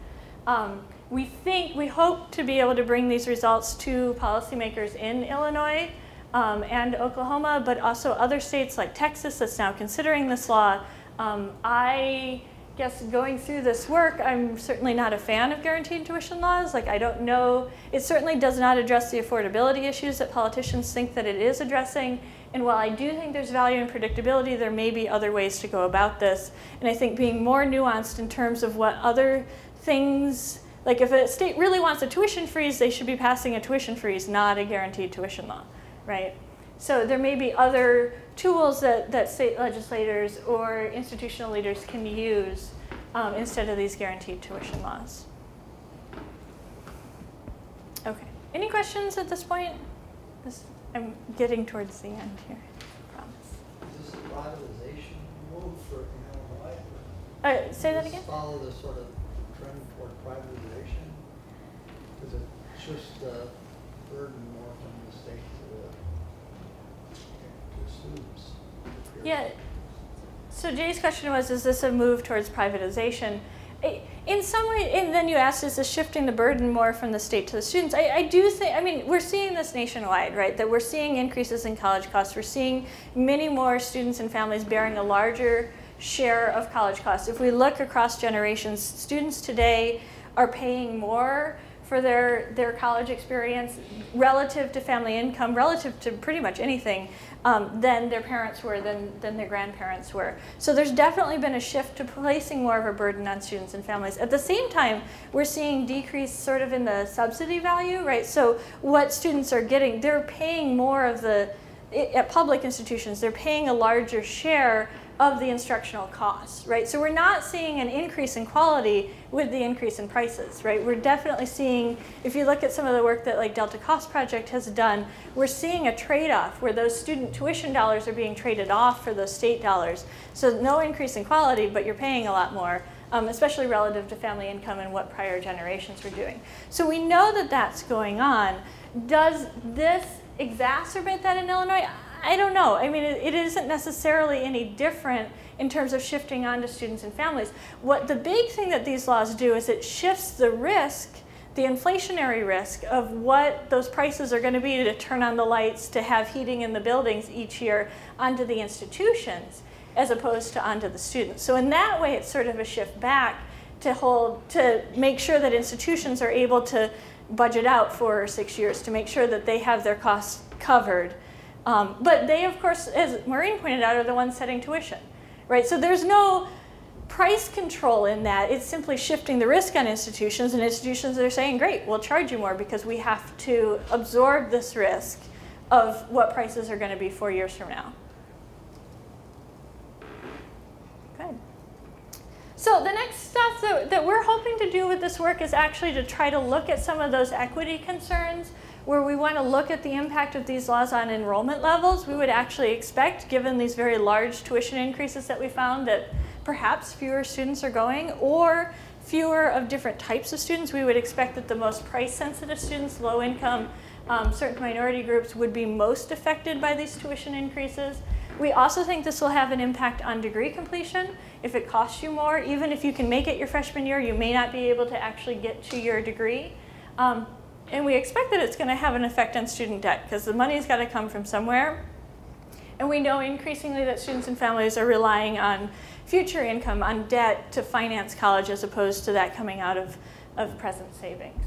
B: We hope to be able to bring these results to policymakers in Illinois and Oklahoma, but also other states like Texas that's now considering this law. I guess going through this work, I'm certainly not a fan of guaranteed tuition laws. Like, I don't know, it certainly does not address the affordability issues that politicians think that it is addressing. And while I do think there's value in predictability, there may be other ways to go about this. And I think being more nuanced in terms of what other things, like if a state really wants a tuition freeze, they should be passing a tuition freeze, not a guaranteed tuition law, right? So there may be other tools that state legislators or institutional leaders can use instead of these guaranteed tuition laws. Okay, any questions at this point? I'm getting towards the end here, I promise.
F: Is this a privatization move for Illinois?
B: Say that again?
F: Follow this sort of trend toward privatization? Because it shifts the burden more from the state to students.
B: Yeah. So Jay's question was, is this a move towards privatization? In some way, and then you asked, is this shifting the burden more from the state to the students? I do think, I mean, we're seeing this nationwide, right? That we're seeing increases in college costs. We're seeing many more students and families bearing a larger share of college costs. If we look across generations, students today are paying more for their college experience relative to family income, relative to pretty much anything, than their parents were, than their grandparents were. So there's definitely been a shift to placing more of a burden on students and families. At the same time, we're seeing decrease sort of in the subsidy value, right? So what students are getting, they're paying more of the, at public institutions, they're paying a larger share of the instructional costs, right? So we're not seeing an increase in quality with the increase in prices, right? We're definitely seeing, if you look at some of the work that like Delta Cost Project has done, we're seeing a trade-off where those student tuition dollars are being traded off for those state dollars. So no increase in quality, but you're paying a lot more, especially relative to family income and what prior generations were doing. So we know that that's going on. Does this exacerbate that in Illinois? I don't know. I mean, it isn't necessarily any different in terms of shifting onto students and families. What the big thing that these laws do is it shifts the risk, the inflationary risk of what those prices are going to be to turn on the lights, to have heating in the buildings each year, onto the institutions as opposed to onto the students. So in that way, it's sort of a shift back to make sure that institutions are able to budget out 4 or 6 years to make sure that they have their costs covered. But they, of course, as Maureen pointed out, are the ones setting tuition, right? So there's no price control in that. It's simply shifting the risk on institutions, and institutions are saying, great, we'll charge you more because we have to absorb this risk of what prices are going to be 4 years from now. Good. So the next stuff that we're hoping to do with this work is actually to try to look at some of those equity concerns where we want to look at the impact of these laws on enrollment levels. We would actually expect, given these very large tuition increases that we found, that perhaps fewer students are going, or fewer of different types of students. We would expect that the most price-sensitive students, low income, certain minority groups would be most affected by these tuition increases. We also think this will have an impact on degree completion. If it costs you more, even if you can make it your freshman year, you may not be able to actually get to your degree. And we expect that it's going to have an effect on student debt because the money's got to come from somewhere. And we know increasingly that students and families are relying on future income, on debt to finance college as opposed to that coming out of present savings.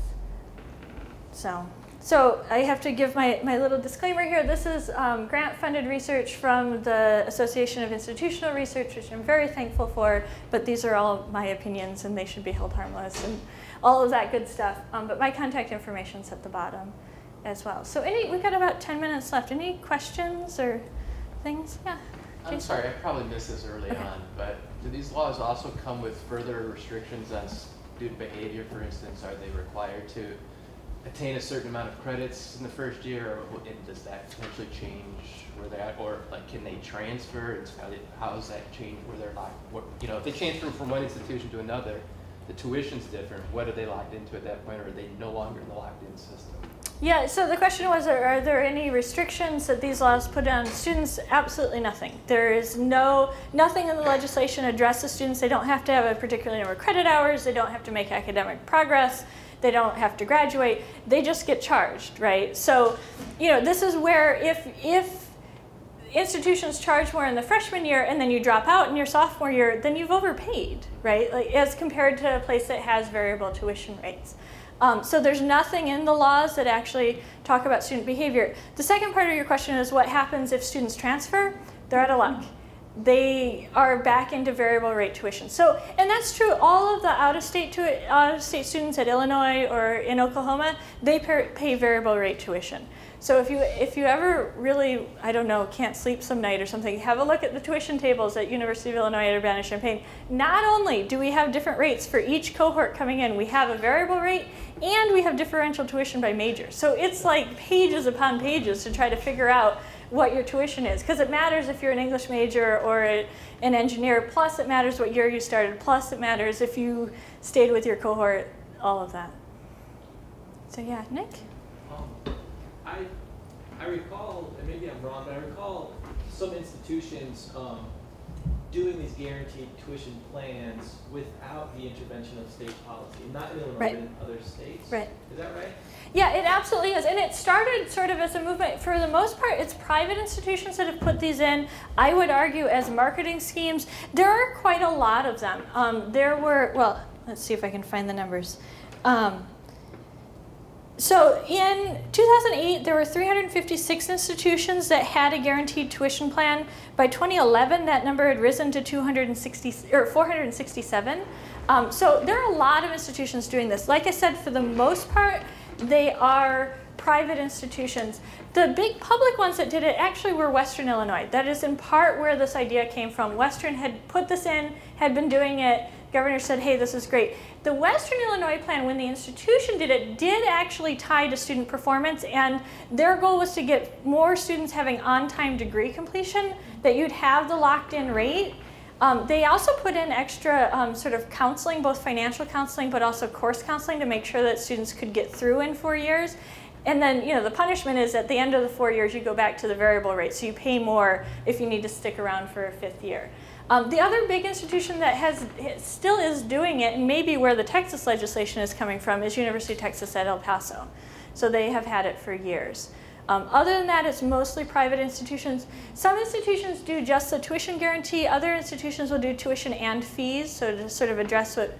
B: So I have to give my little disclaimer here. This is grant-funded research from the Association of Institutional Research, which I'm very thankful for, but these are all my opinions and they should be held harmless and all of that good stuff. But my contact information's at the bottom as well. So we've got about 10 minutes left. Any questions or things? Yeah.
G: I'm sorry, I probably missed this early on, but do these laws also come with further restrictions on student behavior? For instance, are they required to attain a certain amount of credits in the first year, or does that potentially change where they're at, or like can they transfer? How does that change where they're locked? If they transfer from one institution to another, the tuition's different. What are they locked into at that point, or are they no longer in the locked-in system?
B: Yeah, so the question was, are there any restrictions that these laws put on students? Absolutely nothing. There is nothing in the legislation addresses students. They don't have to have a particular number of credit hours. They don't have to make academic progress. They don't have to graduate. They just get charged, right? So, this is where if institutions charge more in the freshman year and then you drop out in your sophomore year, then you've overpaid, right? Like, as compared to a place that has variable tuition rates. So there's nothing in the laws that actually talk about student behavior. The second part of your question is what happens if students transfer? They're out of luck. They are back into variable rate tuition. So, and that's true, all of the out-of-state students at Illinois or in Oklahoma, they pay variable rate tuition. So if you ever really, I don't know, can't sleep some night or something, have a look at the tuition tables at University of Illinois at Urbana-Champaign. Not only do we have different rates for each cohort coming in, we have a variable rate and we have differential tuition by major. So it's like pages upon pages to try to figure out what your tuition is, because it matters if you're an English major or an engineer, plus it matters what year you started, plus it matters if you stayed with your cohort, all of that. So yeah, Nick?
H: I recall, and maybe I'm wrong, but I recall some institutions doing these guaranteed tuition plans without the intervention of state policy, not in Illinois,
B: right,
H: but in other states.
B: Right.
H: Is that right?
B: Yeah, it absolutely is. And it started sort of as a movement. For the most part, it's private institutions that have put these in, I would argue, as marketing schemes. There are quite a lot of them. There were, well, let's see if I can find the numbers. So in 2008, there were 356 institutions that had a guaranteed tuition plan. By 2011, that number had risen to 467. So there are a lot of institutions doing this. Like I said, for the most part, they are private institutions. The big public ones that did it actually were Western Illinois. That is in part where this idea came from. Western had put this in, had been doing it. Governor said, hey, this is great. The Western Illinois plan, when the institution did it, did actually tie to student performance, and their goal was to get more students having on-time degree completion, that you'd have the locked-in rate. They also put in extra sort of counseling, both financial counseling, but also course counseling to make sure that students could get through in 4 years. And then, the punishment is at the end of the 4 years, you go back to the variable rate, so you pay more if you need to stick around for a 5th year. The other big institution that still is doing it, and maybe where the Texas legislation is coming from, is University of Texas at El Paso. So they have had it for years. Other than that, it's mostly private institutions. Some institutions do just the tuition guarantee. Other institutions will do tuition and fees, so to sort of address what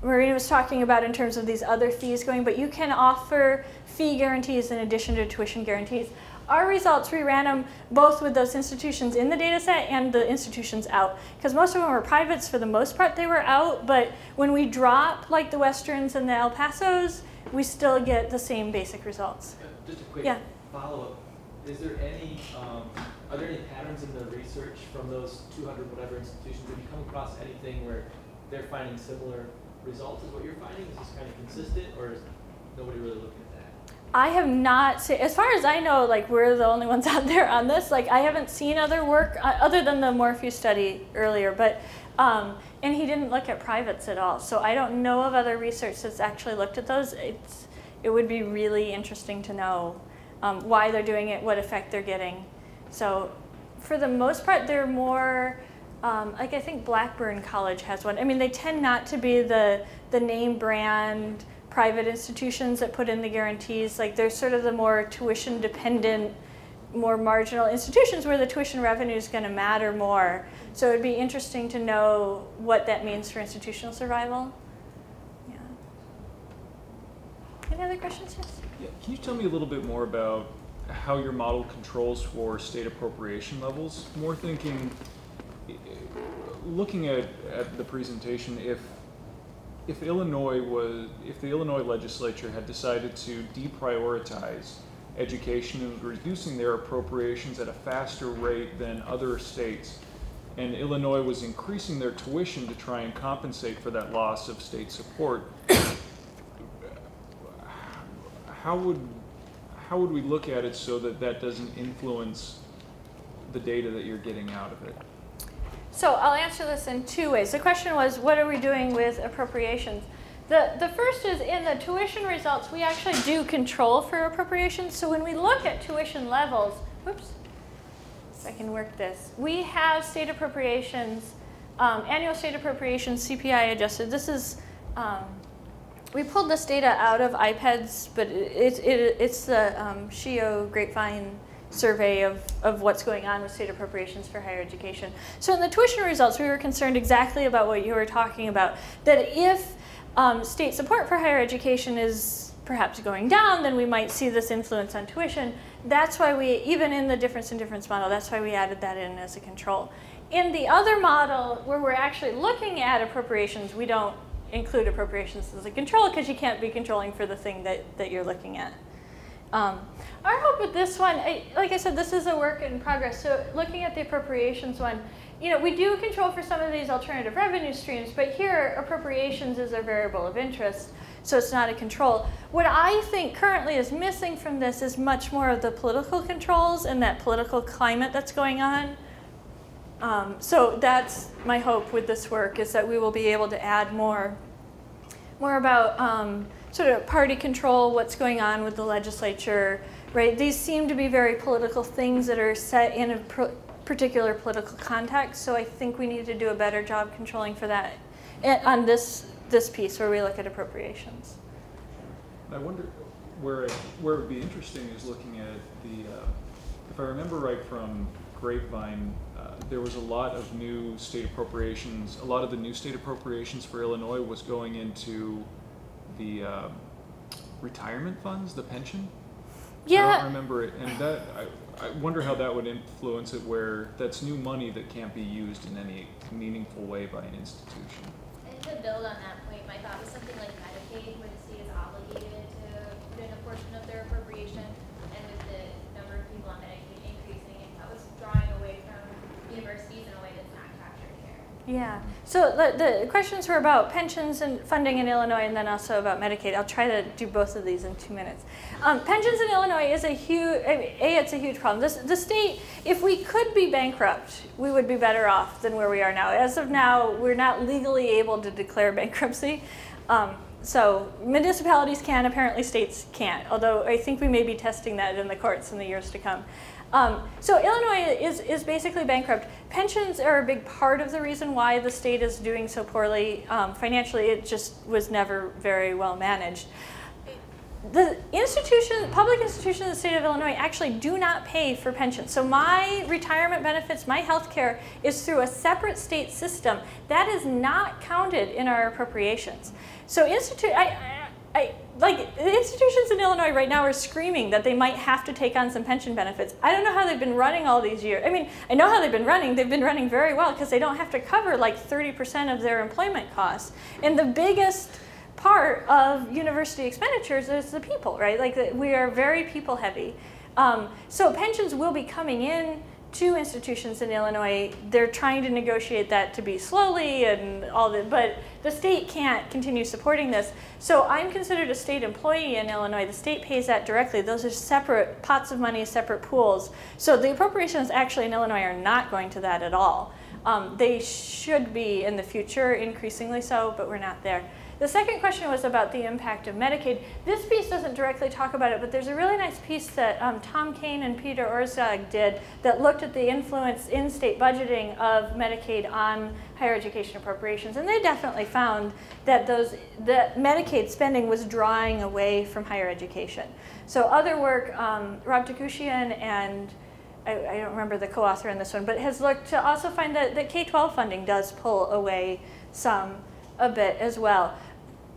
B: Marina was talking about in terms of these other fees going, but you can offer fee guarantees in addition to tuition guarantees. Our results, we ran them both with those institutions in the data set and the institutions out, because most of them were privates. For the most part, they were out, but when we drop like the Westerns and the El Pasos, we still get the same basic results.
H: Just a quick follow-up. Is there any, are there any patterns in the research from those 200 whatever institutions? Have you come across anything where they're finding similar results as what you're finding? Is this kind of consistent, or is nobody really looking at that?
B: I have not seen, as far as I know, like we're the only ones out there on this. Like I haven't seen other work other than the Morpheus study earlier, but and he didn't look at privates at all. So I don't know of other research that's actually looked at those. It would be really interesting to know why they're doing it, what effect they're getting. So for the most part, they're more like I think Blackburn College has one. I mean, they tend not to be the name brand private institutions that put in the guarantees. Like they're sort of the more tuition dependent, more marginal institutions where the tuition revenue is going to matter more. So it would be interesting to know what that means for institutional survival. Yeah. Any other questions? Yes?
I: Yeah. Can you tell me a little bit more about how your model controls for state appropriation levels? More thinking, looking at the presentation, if the Illinois legislature had decided to deprioritize education and was reducing their appropriations at a faster rate than other states, and Illinois was increasing their tuition to try and compensate for that loss of state support, how would we look at it so that that doesn't influence the data that you're getting out of it?
B: So I'll answer this in two ways. The question was, what are we doing with appropriations? The first is in the tuition results, we actually do control for appropriations. So when we look at tuition levels, whoops, if I can work this, we have state appropriations, annual state appropriations, CPI adjusted. This is, we pulled this data out of iPads, but it's the SHIO Grapevine survey of what's going on with state appropriations for higher education. So in the tuition results, we were concerned exactly about what you were talking about, that if state support for higher education is perhaps going down, then we might see this influence on tuition. That's why we, even in the difference in difference model, that's why we added that in as a control. In the other model, where we're actually looking at appropriations, we don't include appropriations as a control because you can't be controlling for the thing that you're looking at. Our hope with this one, like I said, this is a work in progress. So looking at the appropriations one, we do control for some of these alternative revenue streams, but here appropriations is a variable of interest, so it's not a control. What I think currently is missing from this is much more of the political controls and that political climate that's going on. So that's my hope with this work, is that we will be able to add more about sort of party control, what's going on with the legislature, right? These seem to be very political things that are set in a particular political context, so I think we need to do a better job controlling for that on this piece where we look at appropriations.
I: I wonder where it would be interesting is looking at the, if I remember right from Grapevine, there was a lot of new state appropriations. A lot of the new state appropriations for Illinois was going into the retirement funds, the pension.
B: Yeah.
I: I don't remember it, and that I wonder how that would influence it, where that's new money that can't be used in any meaningful way by an institution.
J: And to build on that point, my thought was something like Medicaid, where the state is obligated to put been a portion of their appropriation, and with the number of people on Medicaid increasing, that was drawing away from universities in a way that's not captured here.
B: Yeah. So the questions were about pensions and funding in Illinois, and then also about Medicaid. I'll try to do both of these in 2 minutes. Pensions in Illinois is a huge, it's a huge problem. The state, if we could be bankrupt, we would be better off than where we are now. As of now, we're not legally able to declare bankruptcy. So municipalities can, apparently states can't, although I think we may be testing that in the courts in the years to come. So Illinois is basically bankrupt. Pensions are a big part of the reason why the state is doing so poorly financially. It just was never very well managed. The public institutions in the state of Illinois actually do not pay for pensions. So my retirement benefits, my health care is through a separate state system. That is not counted in our appropriations. So the institutions in Illinois right now are screaming that they might have to take on some pension benefits. I don't know how they've been running all these years. I mean, I know how they've been running. They've been running very well because they don't have to cover like 30% of their employment costs. And the biggest part of university expenditures is the people, right? Like we are very people heavy. So pensions will be coming in to institutions in Illinois. They're trying to negotiate that to be slowly and all that, but the state can't continue supporting this. So I'm considered a state employee in Illinois. The state pays that directly. Those are separate pots of money, separate pools. So the appropriations actually in Illinois are not going to that at all. They should be in the future, increasingly so, but we're not there. The second question was about the impact of Medicaid. This piece doesn't directly talk about it, but there's a really nice piece that Tom Kane and Peter Orzag did that looked at the influence in state budgeting of Medicaid on higher education appropriations. And they definitely found that that Medicaid spending was drawing away from higher education. So other work, Rob Takushian and I don't remember the co-author in this one, but has looked to also find that K-12 funding does pull away a bit as well.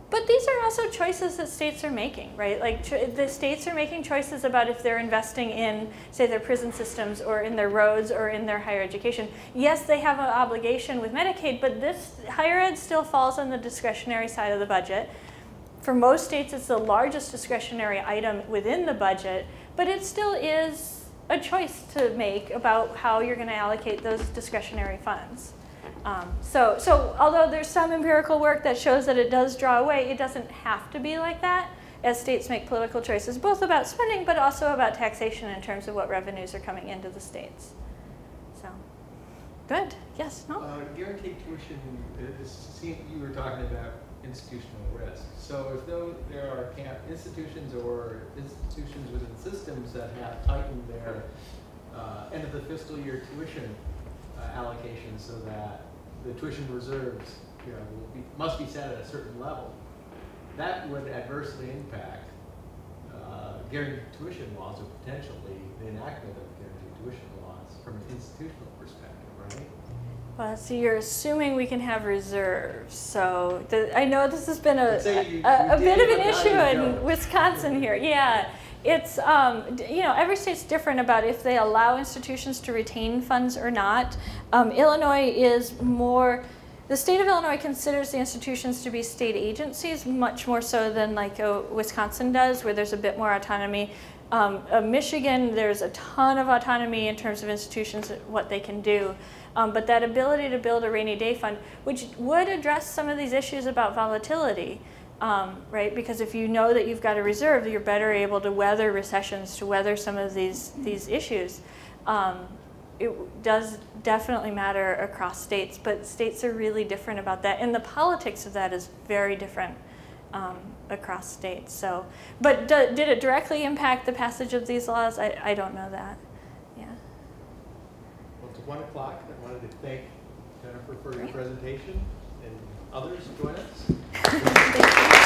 B: But these are also choices that states are making, right? Like the states are making choices about if they're investing in, say, their prison systems or in their roads or in their higher education. Yes, they have an obligation with Medicaid, but this higher ed still falls on the discretionary side of the budget. For most states, it's the largest discretionary item within the budget, but it still is a choice to make about how you're going to allocate those discretionary funds. So although there's some empirical work that shows that it does draw away, it doesn't have to be like that as states make political choices, both about spending but also about taxation in terms of what revenues are coming into the states. So, good. Yes? No?
K: Guaranteed tuition, you were talking about institutional risk. So if there are institutions or institutions within systems that have tightened their end of the fiscal year tuition allocation so that the tuition reserves must be set at a certain level, that would adversely impact guaranteed tuition laws or potentially the enactment of guaranteed tuition laws from an institutional perspective, right?
B: Well, so you're assuming we can have reserves. So I know this has been a bit of an issue in Wisconsin here. Yeah. It's, every state's different about if they allow institutions to retain funds or not. Illinois is more, the state of Illinois considers the institutions to be state agencies, much more so than like Wisconsin does, where there's a bit more autonomy. Michigan, there's a ton of autonomy in terms of institutions, what they can do. But that ability to build a rainy day fund, which would address some of these issues about volatility, right? Because if you know that you've got a reserve, you're better able to weather recessions, to weather some of these issues. It does definitely matter across states, but states are really different about that. And the politics of that is very different across states. So, but did it directly impact the passage of these laws? I don't know that. Yeah.
K: Well, it's 1 o'clock. I wanted to thank Jennifer for your presentation, and others join us.
B: Thank you.